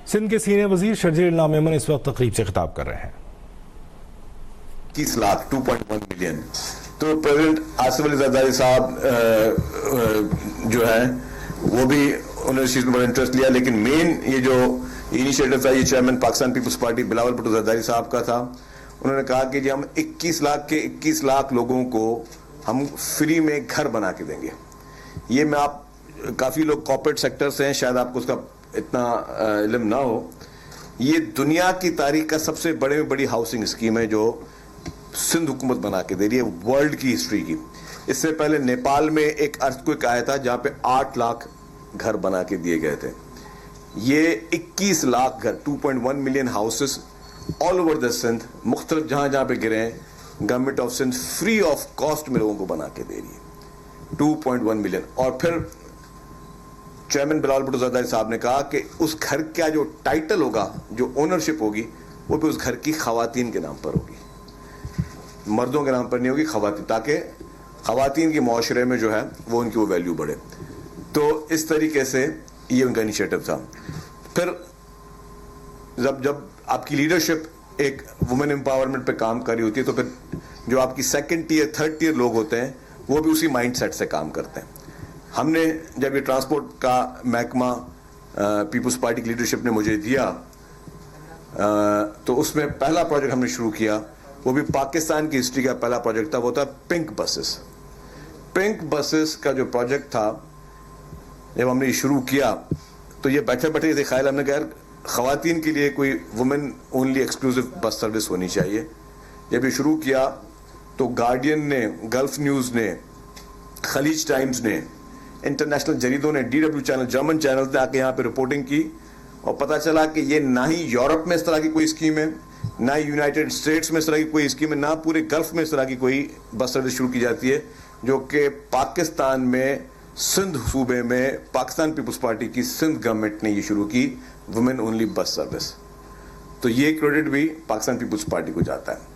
سندھ کے سینئر وزیر شرجیل نامیمن اس وقت تقریب سے خطاب کر رہے ہیں. 21 لاکھ 2.1 ملین. تو پریزیڈنٹ آصف علی زرداری صاحب جو ہے وہ بھی انہوں نے اس چیز میں بڑا انٹرسٹ لیا, لیکن مین یہ جو انیشیٹو تھا یہ چیئرمین پاکستان پیپلز پارٹی بلاول بھٹو زرداری صاحب کا تھا. انہوں نے کہا کہ جی ہم 21 لاکھ کے 21 لاکھ لوگوں کو ہم فری میں گھر بنا کے دیں گے. یہ میں آپ کافی لوگ کارپوریٹ سیکٹر سے ہیں, شاید آپ کو اس کا اتنا علم نہ ہو. یہ دنیا کی تاریخ کا سب سے بڑے میں بڑی ہاؤسنگ اسکیم ہے جو سندھ حکومت بنا کے دے رہی ہے ورلڈ کی ہسٹری کی. اس سے پہلے نیپال میں ایک ارتھکویک آیا تھا جہاں پہ 8 لاکھ گھر بنا کے دیے گئے تھے. یہ 21 لاکھ گھر 2.1 million houses all over the Sindh, مختلف جہاں جہاں پہ گرے ہیں, government of Sindh free of cost میں لوگوں کو بنا کے دے رہی ہے 2.1 ملین. اور پھر چیئرمین بلاول بھٹو زرداری صاحب نے کہا کہ اس گھر کا جو ٹائٹل ہوگا, جو اونرشپ ہوگی, وہ بھی اس گھر کی خواتین کے نام پر ہوگی, مردوں کے نام پر نہیں ہوگی, خواتین, تاکہ خواتین کے معاشرے میں جو ہے وہ ان کی وہ ویلیو بڑھے. تو اس طریقے سے یہ ان کا انیشیٹو تھا. پھر جب آپ کی لیڈرشپ ایک وومن امپاورمنٹ پہ کام کر رہی ہوتی ہے تو پھر جو آپ کی سیکنڈ ٹیئر تھرڈ ٹیئر لوگ ہوتے ہیں وہ بھی اسی مائنڈ سیٹ سے کام کرتے ہیں. ہم نے جب یہ ٹرانسپورٹ کا محکمہ پیپلز پارٹی کی لیڈرشپ نے مجھے دیا تو اس میں پہلا پروجیکٹ ہم نے شروع کیا, وہ بھی پاکستان کی ہسٹری کا پہلا پروجیکٹ تھا, وہ تھا پنک بسز. پنک بسز کا جو پروجیکٹ تھا جب ہم نے یہ شروع کیا تو یہ بیٹھے بیٹھے یہ خیال ہم نے کہا خواتین کے لیے کوئی women only exclusive bus service ہونی چاہیے. جب یہ شروع کیا تو گارڈین نے, گلف نیوز نے, خلیج ٹائمز نے, انٹرنیشنل جریدوں نے, DW چینل, جرمن چینل نے آ کے یہاں پہ رپورٹنگ کی, اور پتہ چلا کہ یہ نہ ہی یورپ میں اس طرح کی کوئی اسکیم ہے, نہ یونائٹڈ اسٹیٹس میں اس طرح کی کوئی اسکیم ہے, نہ پورے گلف میں اس طرح کی کوئی بس سروس شروع کی جاتی ہے, جو کہ پاکستان میں سندھ صوبے میں پاکستان پیپلز پارٹی کی سندھ گورنمنٹ نے یہ شروع کی وومن اونلی بس سروس. تو یہ کریڈٹ بھی پاکستان پیپلز پارٹی کو جاتا ہے.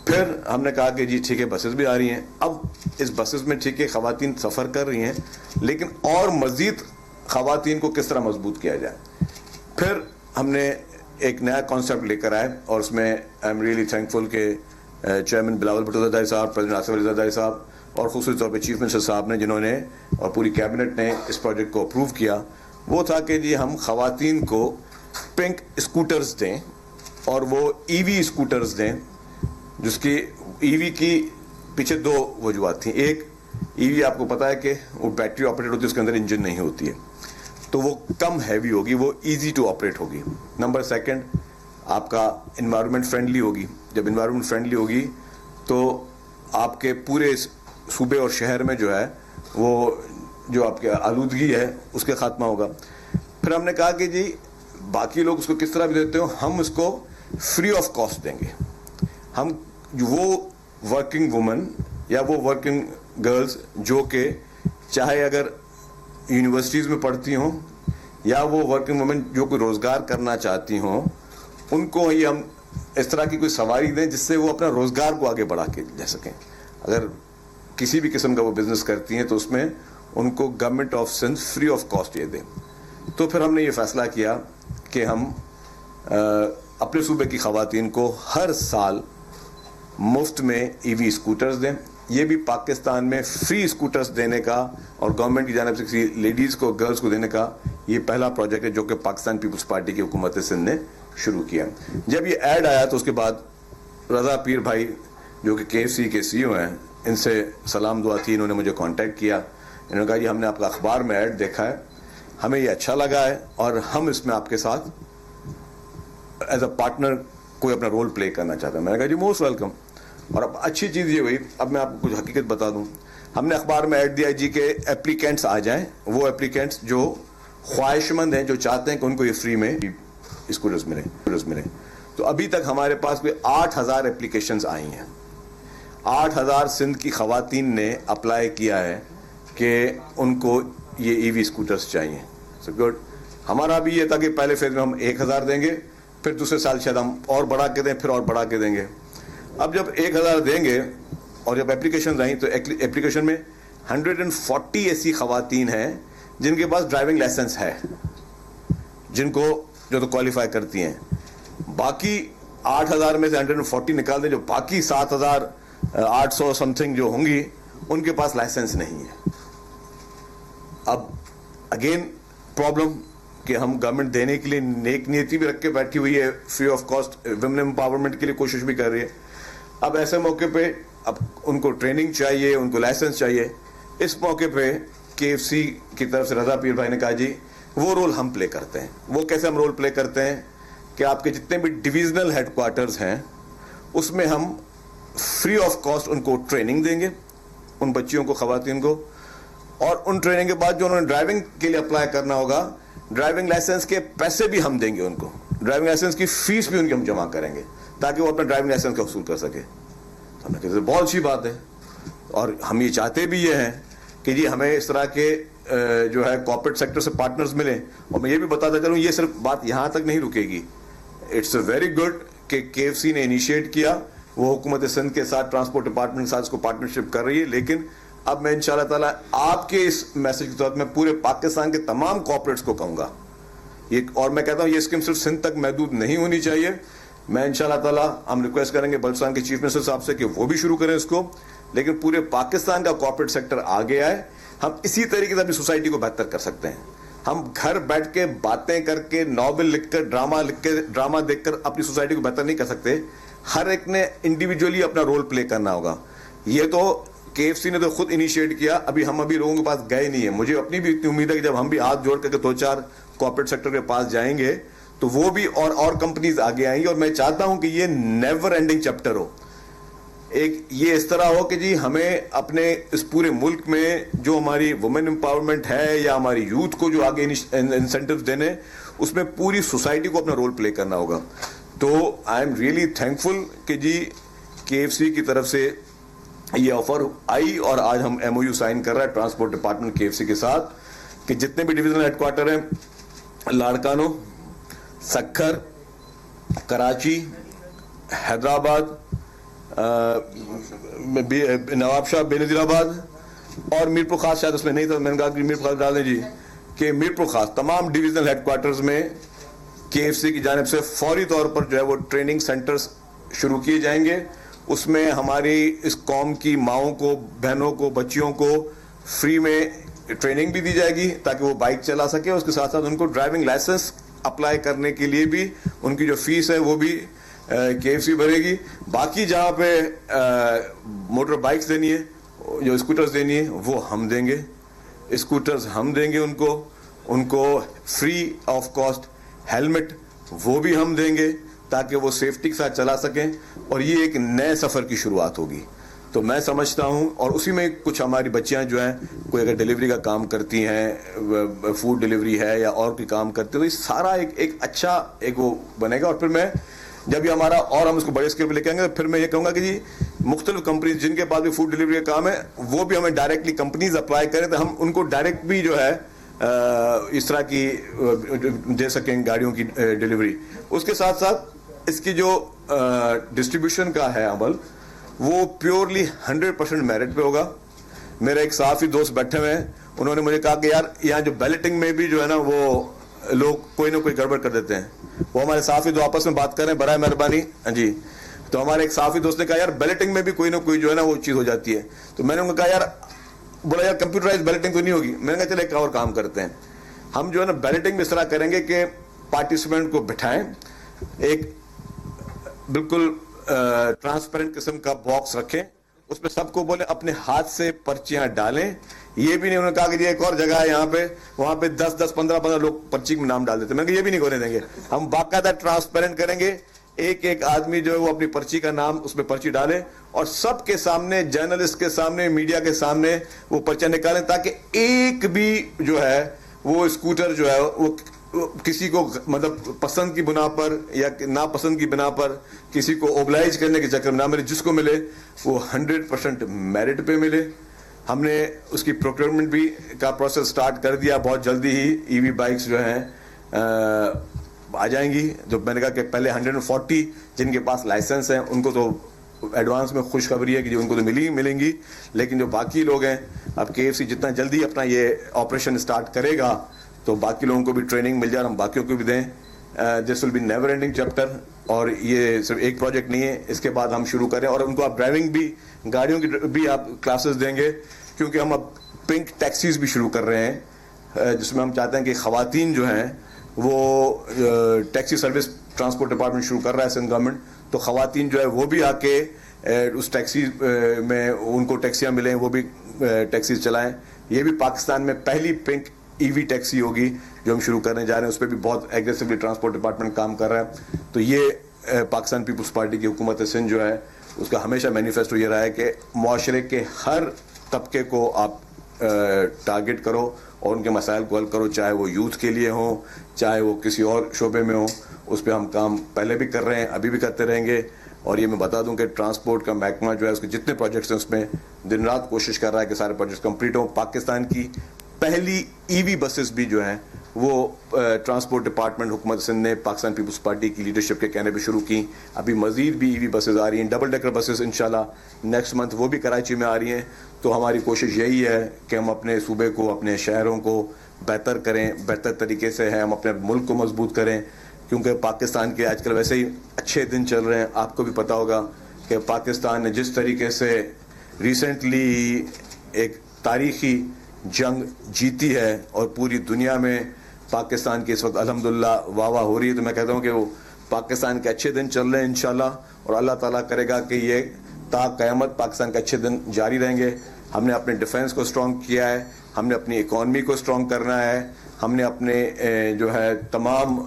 پھر ہم نے کہا کہ جی ٹھیک ہے بسز بھی آ رہی ہیں, اب اس بسز میں ٹھیک ہے خواتین سفر کر رہی ہیں, لیکن اور مزید خواتین کو کس طرح مضبوط کیا جائے. پھر ہم نے ایک نیا کانسیپٹ لے کر آئے, اور اس میں آئی ایم ریئلی تھینکفل کہ چیئرمین بلاول بھٹو زرداری صاحب, پریزیڈنٹ آصف علی زرداری صاحب, اور خصوصی طور پہ چیف منسٹر صاحب نے, جنہوں نے اور پوری کیبنٹ نے اس پروجیکٹ کو اپروو کیا. وہ تھا کہ جی ہم خواتین کو پنک اسکوٹرز دیں, اور وہ EV اسکوٹرز دیں, جس کی EV کی پیچھے 2 وجوہات تھیں. ایک, EV آپ کو پتہ ہے کہ وہ بیٹری آپریٹ ہوتی ہے, اس کے اندر انجن نہیں ہوتی ہے, تو وہ کم ہیوی ہوگی, وہ ایزی ٹو آپریٹ ہوگی. نمبر سیکنڈ, آپ کا انوائرمنٹ فرینڈلی ہوگی. جب انوائرمنٹ فرینڈلی ہوگی تو آپ کے پورے صوبے اور شہر میں جو ہے وہ جو آپ کے آلودگی ہے اس کے خاتمہ ہوگا. پھر ہم نے کہا کہ جی باقی لوگ اس کو کس طرح بھی دیتے ہو, ہم اس کو فری آف کاسٹ دیں گے. ہم وہ ورکنگ وومن یا وہ ورکنگ گرلز جو کہ چاہے اگر یونیورسٹیز میں پڑھتی ہوں, یا وہ ورکنگ وومن جو کوئی روزگار کرنا چاہتی ہوں, ان کو ہی ہم اس طرح کی کوئی سواری دیں جس سے وہ اپنا روزگار کو آگے بڑھا کے لے سکیں. اگر کسی بھی قسم کا وہ بزنس کرتی ہیں تو اس میں ان کو government of Sindh free of cost یہ دیں. تو پھر ہم نے یہ فیصلہ کیا کہ ہم اپنے صوبے کی خواتین کو ہر سال مفت میں EV اسکوٹرز دیں. یہ بھی پاکستان میں فری اسکوٹرز دینے کا اور گورنمنٹ کی جانب سے کسی لیڈیز کو, گرلز کو دینے کا یہ پہلا پروجیکٹ ہے جو کہ پاکستان پیپلز پارٹی کی حکومت سندھ نے شروع کیا. جب یہ ایڈ آیا تو اس کے بعد رضا پیر بھائی جو کہ KFC کے CEO ہیں, ان سے سلام دعا تھی, انہوں نے مجھے کانٹیکٹ کیا. انہوں نے کہا جی ہم نے آپ کا اخبار میں ایڈ دیکھا ہے, ہمیں یہ اچھا لگا ہے, اور ہم اس میں آپ کے ساتھ ایز اے پارٹنر کوئی اپنا رول پلے کرنا چاہتا ہے. میں نے کہا جی موسٹ ویلکم. اور اب اچھی چیز یہ ہوئی, اب میں آپ کو کچھ حقیقت بتا دوں, ہم نے اخبار میں ایڈ دیا جی کہ اپلیکینٹس آ جائیں, وہ اپلیکینٹس جو خواہش مند ہیں, جو چاہتے ہیں کہ ان کو یہ فری میں اسکوٹرز ملیں. تو ابھی تک ہمارے پاس کوئی 8000 اپلیکیشنز آئی ہیں. 8000 سندھ کی خواتین نے اپلائی کیا ہے کہ ان کو یہ EV اسکوٹرز چاہیے. So good. ہمارا بھی یہ تھا کہ پہلے فیز میں ہم 1000 دیں گے, پھر دوسرے سال شاید ہم اور بڑھا کے دیں, پھر اور بڑھا کے دیں گے. اب جب 1000 دیں گے اور جب اپلیکیشنز آئیں تو اپلیکیشن میں 140 ایسی خواتین ہیں جن کے پاس ڈرائیونگ لائسنس ہے, جن کو جو تو کوالیفائی کرتی ہیں, باقی 8,000 میں سے 140 نکال دیں, جو باقی 7,800 سم تھنگ جو ہوں گی ان کے پاس لائسنس نہیں ہے. اب اگین پرابلم کہ ہم گورنمنٹ دینے کے لیے نیک نیتی بھی رکھ کے بیٹھی ہوئی ہے, free of cost women empowerment کے لیے کوشش بھی کر رہی ہے. اب ایسے موقع پہ اب ان کو ٹریننگ چاہیے, ان کو لائسنس چاہیے. اس موقع پہ KFC کی طرف سے رضا پیر بھائی نے کہا جی وہ رول ہم پلے کرتے ہیں. وہ کیسے ہم رول پلے کرتے ہیں کہ آپ کے جتنے بھی ڈویژنل ہیڈ کوارٹرز ہیں اس میں ہم فری آف کاسٹ ان کو ٹریننگ دیں گے, ان بچیوں کو, خواتین کو, اور ان ٹریننگ کے بعد جو انہوں نے ڈرائیونگ کے لیے اپلائی کرنا ہوگا, ڈرائیونگ لائسنس کے پیسے بھی ہم دیں گے ان کو, ڈرائیونگ لائسنس کی فیس بھی ان کی ہم جمع کریں گے تاکہ وہ اپنا ڈرائیونگ لائسنس کا حصول کر سکے. ہم نے کہا بہت اچھی بات ہے, اور ہم یہ چاہتے بھی یہ ہیں کہ جی ہمیں اس طرح کے جو ہے کارپوریٹ سیکٹر سے پارٹنرز ملیں. اور میں یہ بھی بتاتا چلوں یہ صرف بات یہاں تک نہیں رکے گی. اٹس اے ویری گڈ کہ KFC نے انیشیٹ کیا, وہ حکومت سندھ کے ساتھ, ٹرانسپورٹ ڈپارٹمنٹ کے ساتھ اس کو پارٹنرشپ کر رہی ہے. لیکن اب میں انشاءاللہ تعالیٰ آپ کے اس میسج کے طور میں پورے پاکستان کے تمام کارپوریٹس کو کہوں گا یہ, اور میں کہتا ہوں یہ اسکیم صرف سندھ تک محدود نہیں ہونی چاہیے. میں انشاءاللہ تعالیٰ ہم ریکویسٹ کریں گے بلوچستان کے چیف منسٹر صاحب سے کہ وہ بھی شروع کریں اس کو, لیکن پورے پاکستان کا کارپوریٹ سیکٹر آگے آئے. ہم اسی طریقے سے اپنی سوسائٹی کو بہتر کر سکتے ہیں. ہم گھر بیٹھ کے باتیں کر کے, ناول لکھ کر, ڈرامہ دیکھ کر اپنی سوسائٹی کو بہتر نہیں کر سکتے. ہر ایک نے انڈیویجولی اپنا رول پلے کرنا ہوگا. یہ تو KFC نے تو خود انیشیٹ کیا, ابھی لوگوں کے پاس گئے نہیں ہیں. مجھے اپنی بھی اتنی امید ہے کہ جب ہم بھی ہاتھ جوڑ کر کے 2-4 کارپوریٹ سیکٹر کے پاس جائیں گے تو وہ بھی اور کمپنیز آگے آئیں گی. اور میں چاہتا ہوں کہ یہ نیور اینڈنگ چیپٹر ہو. ایک یہ اس طرح ہو کہ جی ہمیں اپنے اس پورے ملک میں جو ہماری وومن امپاورمنٹ ہے یا ہماری یوتھ کو جو آگے انسینٹیوز دینے, اس میں پوری سوسائٹی کو اپنا رول پلے کرنا ہوگا. تو آئی ایم ریئلی تھینکفل کہ جی KFC کی طرف سے یہ آفر آئی, اور آج ہم MOU سائن کر رہا ہے ٹرانسپورٹ ڈپارٹمنٹ KFC کے ساتھ کہ جتنے بھی ڈویژنل ہیڈ کوارٹر ہیں, لاڑکانو, سکھر, کراچی, حیدرآباد, نواب شاہ, بے نظیر آباد اور میرپور خاص, شاید اس میں نہیں تھا, میں نے کہا کہ میرپور خاص ڈال دیں جی, کہ میرپور خاص تمام ڈویژنل ہیڈ کوارٹرز میں KFC کی جانب سے فوری طور پر جو ہے وہ ٹریننگ سینٹرز شروع کیے جائیں گے. اس میں ہماری اس قوم کی ماؤں کو, بہنوں کو, بچیوں کو فری میں ٹریننگ بھی دی جائے گی تاکہ وہ بائک چلا سکے. اس کے ساتھ ساتھ ان کو ڈرائیونگ لائسنس اپلائی کرنے کے لیے بھی ان کی جو فیس ہے وہ بھی KFC بھرے گی. باقی جہاں پہ موٹر بائکس دینی ہے, جو اسکوٹرز دینی ہے, وہ ہم دیں گے. اسکوٹرز ہم دیں گے ان کو فری آف کاسٹ ہیلمٹ وہ بھی ہم دیں گے تاکہ وہ سیفٹی کے ساتھ چلا سکیں. اور یہ ایک نئے سفر کی شروعات ہوگی. تو میں سمجھتا ہوں, اور اسی میں کچھ ہماری بچیاں جو ہیں کوئی اگر ڈیلیوری کا کام کرتی ہیں, فوڈ ڈیلیوری ہے یا اور کوئی کام کرتے ہیں, تو یہ سارا ایک اچھا ایک وہ بنے گا. اور پھر میں جب یہ ہمارا اور ہم اس کو بڑے اسکیل پہ لے کے آئیں گے, پھر میں یہ کہوں گا کہ جی مختلف کمپنیز جن کے پاس بھی فوڈ ڈیلیوری کا کام ہے وہ بھی ہمیں ڈائریکٹلی کمپنیز اپلائی کریں تو ہم ان کو ڈائریکٹ بھی جو ہے اس طرح کی دے سکیں گاڑیوں کی ڈیلیوری. اس کے ساتھ ساتھ اس کی جو ڈسٹریبیوشن کا ہے عمل وہ پیورلی 100% میرٹ پہ ہوگا. میرے ایک صحافی دوست بیٹھے ہوئے ہیں, انہوں نے مجھے کہا کہ یار یہاں جو بیلٹنگ میں بھی جو ہے نا وہ لوگ کوئی نہ کوئی گڑبڑ کر دیتے ہیں. وہ ہمارے صحافی دو آپس میں بات کر رہے ہیں, برائے مہربانی جی. تو ہمارے ایک صحافی دوست نے کہا یار بیلٹنگ میں بھی کوئی نہ کوئی جو ہے نا وہ چیز ہو جاتی ہے. تو میں نے ان کو کہا یار, بولا یار کمپیوٹرائز بیلٹنگ تو نہیں ہوگی. میں نے کہا چلے ایک اور کام کرتے ہیں, ہم جو ہے نا بیلٹنگ میں اس طرح کریں گے کہ پارٹیسپینٹ کو بٹھائیں, ایک بالکل ٹرانسپیرنٹ قسم کا باکس رکھیں, اس پہ سب کو بولیں اپنے ہاتھ سے پرچیاں ڈالیں. یہ بھی نہیں, انہوں نے کہا کہ یہ ایک اور جگہ ہے یہاں پہ, وہاں پہ 10-15 لوگ پرچی میں نام ڈال دیتے. میں نے کہا یہ بھی نہیں ہونے دیں گے, ہم باقاعدہ ٹرانسپیرنٹ کریں گے. ایک آدمی جو ہے وہ اپنی پرچی کا نام اس پہ پرچی ڈالے اور سب کے سامنے, جرنلسٹ کے سامنے, میڈیا کے سامنے وہ پرچیاں نکالیں تاکہ ایک بھی جو ہے وہ اسکوٹر جو ہے وہ کسی کو مطلب پسند کی بنا پر یا ناپسند کی بنا پر کسی کو اوبلائج کرنے کے چکر میں نہ ملے. جس کو ملے وہ 100% میرٹ پہ ملے. ہم نے اس کی پروکیورمنٹ بھی کا پروسیس سٹارٹ کر دیا. بہت جلدی ہی EV بائکس جو ہیں آ جائیں گی. جو میں نے کہا کہ پہلے 140 جن کے پاس لائسنس ہیں ان کو تو ایڈوانس میں خوشخبری ہے کہ ان کو تو ملیں گی, لیکن جو باقی لوگ ہیں اب KFC جتنا جلدی اپنا یہ آپریشن سٹارٹ کرے گا تو باقی لوگوں کو بھی ٹریننگ مل جائے, ہم باقیوں کو بھی دیں. This will be never ending chapter, اور یہ صرف ایک پروجیکٹ نہیں ہے, اس کے بعد ہم شروع کریں اور ان کو آپ ڈرائیونگ بھی, گاڑیوں کی بھی آپ کلاسز دیں گے, کیونکہ ہم اب پنک ٹیکسیز بھی شروع کر رہے ہیں جس میں ہم چاہتے ہیں کہ خواتین جو ہیں وہ ٹیکسی سروس ٹرانسپورٹ ڈپارٹمنٹ شروع کر رہا ہے سندھ گورنمنٹ, تو خواتین جو ہے وہ بھی آ کے اس ٹیکسی میں ان کو ٹیکسیاں ملیں, وہ بھی ٹیکسیز چلائیں. یہ بھی پاکستان میں پہلی پنک ای وی ٹیکسی ہوگی جو ہم شروع کرنے جا رہے ہیں, اس پہ بھی بہت ایگریسولی ٹرانسپورٹ ڈپارٹمنٹ کام کر رہا ہے. تو یہ پاکستان پیپلز پارٹی کی حکومت سندھ جو ہے اس کا ہمیشہ مینیفیسٹو یہ رہا ہے کہ معاشرے کے ہر طبقے کو آپ ٹارگٹ کرو اور ان کے مسائل کو حل کرو, چاہے وہ یوتھ کے لیے ہوں, چاہے وہ کسی اور شعبے میں ہوں. اس پہ ہم کام پہلے بھی کر رہے ہیں, ابھی بھی کرتے رہیں گے. اور یہ میں بتا دوں کہ ٹرانسپورٹ کا محکمہ جو ہے اس کے جتنے پروجیکٹس ہیں اس میں دن رات کوشش کر رہا ہے کہ سارے پروجیکٹس کمپلیٹ ہوں. پاکستان کی پہلی ای وی بسز بھی جو ہیں وہ ٹرانسپورٹ ڈپارٹمنٹ حکومت سندھ نے پاکستان پیپلز پارٹی کی لیڈرشپ کے کہنے پہ شروع کی. ابھی مزید بھی ای وی بسز آ رہی ہیں, ڈبل ڈیکر بسز انشاءاللہ نیکسٹ منتھ وہ بھی کراچی میں آ رہی ہیں. تو ہماری کوشش یہی ہے کہ ہم اپنے صوبے کو, اپنے شہروں کو بہتر کریں, بہتر طریقے سے ہم اپنے ملک کو مضبوط کریں, کیونکہ پاکستان کے آج کل ویسے ہی اچھے دن چل رہے ہیں. آپ کو بھی پتہ ہوگا کہ پاکستان نے جس طریقے سے ریسنٹلی ایک تاریخی جنگ جیتی ہے اور پوری دنیا میں پاکستان کی اس وقت الحمدللہ واہ واہ ہو رہی ہے, تو میں کہتا ہوں کہ وہ پاکستان کے اچھے دن چل رہے ہیں انشاءاللہ, اور اللہ تعالیٰ کرے گا کہ یہ تا قیامت پاکستان کے اچھے دن جاری رہیں گے. ہم نے اپنے ڈیفنس کو اسٹرانگ کیا ہے, ہم نے اپنی اکانومی کو اسٹرانگ کرنا ہے, ہم نے اپنے جو ہے تمام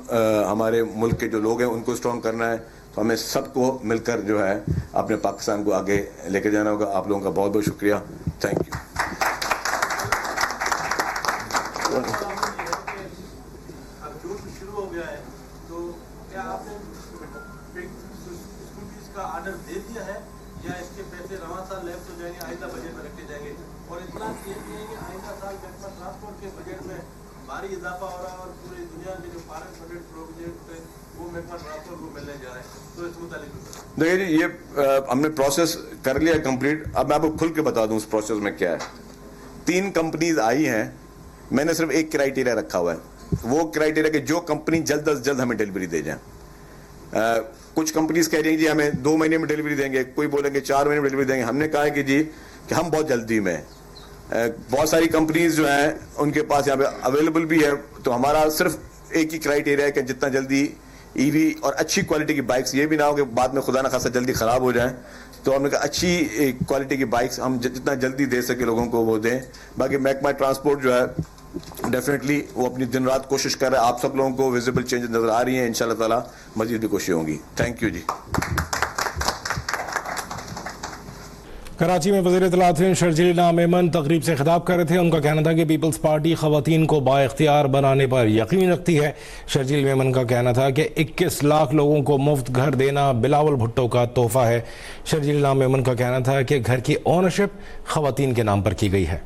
ہمارے ملک کے جو لوگ ہیں ان کو اسٹرانگ کرنا ہے. تو ہمیں سب کو مل کر جو ہے اپنے پاکستان کو آگے لے کے جانا ہوگا. آپ لوگوں کا بہت بہت شکریہ. Thank you. آرڈر دے دیا ہے یا اس کے پیسے رواں سال لیفٹ ہو جائیں گے, آئندہ بجٹ میں رکھے جائیں گے؟ اور اتنا یہ بھی ہے کہ آئندہ سال محکمہ ٹرانسپورٹ کے بجٹ میں بھاری اضافہ ہو رہا ہے اور پوری دنیا کے جو فارن فنڈڈ پروجیکٹ ہیں وہ محکمہ ٹرانسپورٹ کو ملنے جا رہے ہیں. تو اس متعلق دیکھیے جی, یہ ہم نے پروسیس کر لیا کمپلیٹ. اب میں آپ کو کھل کے بتا دوں اس پروسیس میں کیا ہے. 3 کمپنیز آئی ہیں, میں نے صرف ایک کرائیٹیریا رکھا ہوا ہے, وہ کرائیٹیریا کہ جو کمپنی جلد از جلد ہمیں ڈلیوری دے جائیں. کچھ کمپنیز کہہ رہی ہیں جی ہمیں 2 مہینے میں ڈلیوری دیں گے, کوئی بولیں گے 4 مہینے میں ڈلیوری دیں گے. ہم نے کہا ہے کہ جی کہ ہم بہت جلدی میں, بہت ساری کمپنیز جو ہیں ان کے پاس یہاں پہ اویلیبل بھی ہے, تو ہمارا صرف ایک ہی کرائیٹیریا ہے کہ جتنا جلدی ای وی اور اچھی کوالٹی کی بائکس, یہ بھی نہ ہو کہ بعد میں خدا نہ خاصا جلدی خراب ہو جائیں. تو ہم نے کہا اچھی کوالٹی کی بائکس ہم جتنا جلدی دے سکے لوگوں کو وہ دیں. باقی محکمہ ٹرانسپورٹ جو ہے ڈیفینیٹلی وہ اپنی دن رات کوشش کر رہا ہے. آپ سب لوگوں کو ویزیبل چینجز نظر آ رہی ہیں, انشاءاللہ تعالیٰ مزید بھی کوششیں ہوں گی. تھینک یو جی. کراچی میں وزیر اطلاعات شرجیل نام ایمن تقریب سے خطاب کر رہے تھے. ان کا کہنا تھا کہ پیپلز پارٹی خواتین کو با اختیار بنانے پر یقین رکھتی ہے. شرجیل ایمن کا کہنا تھا کہ 21 لاکھ لوگوں کو مفت گھر دینا بلاول بھٹو کا تحفہ ہے. شرجیل نام ایمن کا کہنا تھا کہ گھر کی اونرشپ خواتین کے نام پر کی گئی ہے.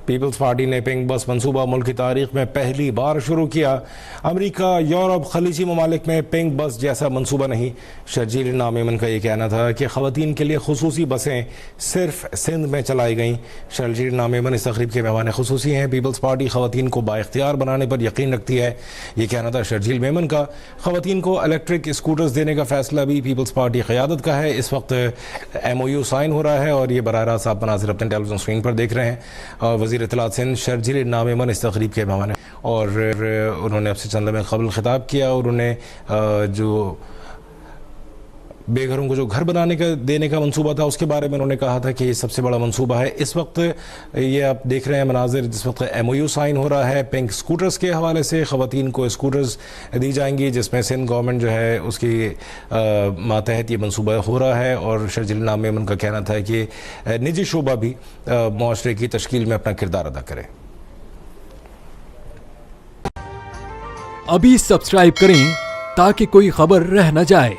پیپلز پارٹی نے پنک بس منصوبہ ملک کی تاریخ میں پہلی بار شروع کیا. امریکہ, یورپ, خلیجی ممالک میں پنک بس جیسا منصوبہ نہیں. شرجیل نام ایمن کا یہ کہنا تھا کہ خواتین کے لیے خصوصی بسیں صرف سندھ میں چلائی گئیں. شرجیل نام ایمن اس تقریب کے مہمان خصوصی ہیں. پیپلز پارٹی خواتین کو با اختیار بنانے پر یقین رکھتی ہے, یہ کہنا تھا شرجیل میمن کا. خواتین کو الیکٹرک اسکوٹرز دینے کا فیصلہ بھی پیپلز پارٹی قیادت کا ہے. اس وقت MOU سائن ہو رہا ہے اور یہ براہ راست آپ مناظر اپنے ٹیلی ویژن اسکرین پر دیکھ رہے ہیں. وزیر اطلاعات سندھ شرجیل نام ایمن اس تقریب کے مہمان ہیں اور انہوں نے اب سے چند لمحے قبل خطاب کیا اور انہوں نے جو بے گھروں کو جو گھر بنانے کا دینے کا منصوبہ تھا اس کے بارے میں انہوں نے کہا تھا کہ یہ سب سے بڑا منصوبہ ہے. اس وقت یہ آپ دیکھ رہے ہیں مناظر, جس وقت MOU سائن ہو رہا ہے پنک سکوٹرز کے حوالے سے. خواتین کو اسکوٹرز دی جائیں گی جس میں سندھ گورنمنٹ جو ہے اس کی ماتحت یہ منصوبہ ہو رہا ہے. اور شرجیل نام ایمن کا کہنا تھا کہ نجی شعبہ بھی معاشرے کی تشکیل میں اپنا کردار ادا کرے. ابھی سبسکرائب کریں تاکہ کوئی خبر رہ نہ جائے.